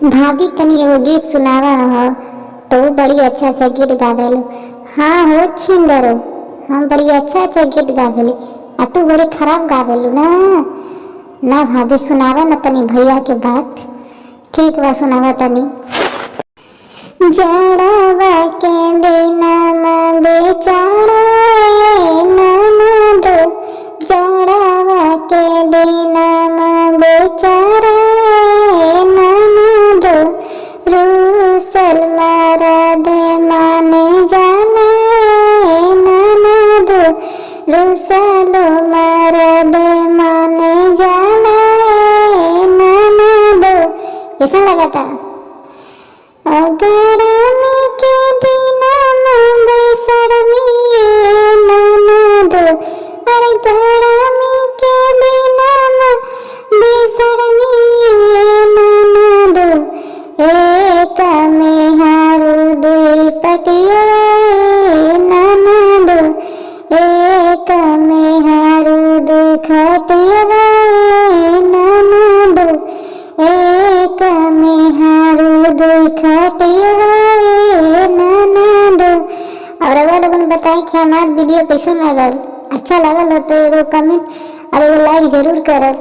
भाभी तनी एगो गीत सुनावा हो। तो वो बड़ी अच्छा अच्छा गीत गावेलो। हाँ हो छिंडरो, हम बड़ी अच्छा अच्छा गीत गावेली। आ तू बड़ी खराब गावेलू ना। ना भाभी सुनावा ना तनी भैया के बात। ठीक बा सुनावा तनी। जड़वा के दिनमा बेचारा ननदो, जड़वा के दिनमा बेचारा ननदो, रूसल मरद माने जाने ननदो, रूसलो मरद माने जाने ननदो। कैसा लगा था? गरमी के दिनमा बेशर्मी ननदो, अरे गरमी के दिनमा बेशर्मी ननदो, एक में हारू दुई पटिया ननदो, एक में हारू दुई खटिया ननदो, एक में हारू दुई खटिया ननदो। और अगर लोगों ने बताया कि हमारा वीडियो कैसा लगा, अच्छा लगा तो एगो कमेंट और एगो लाइक जरूर करब।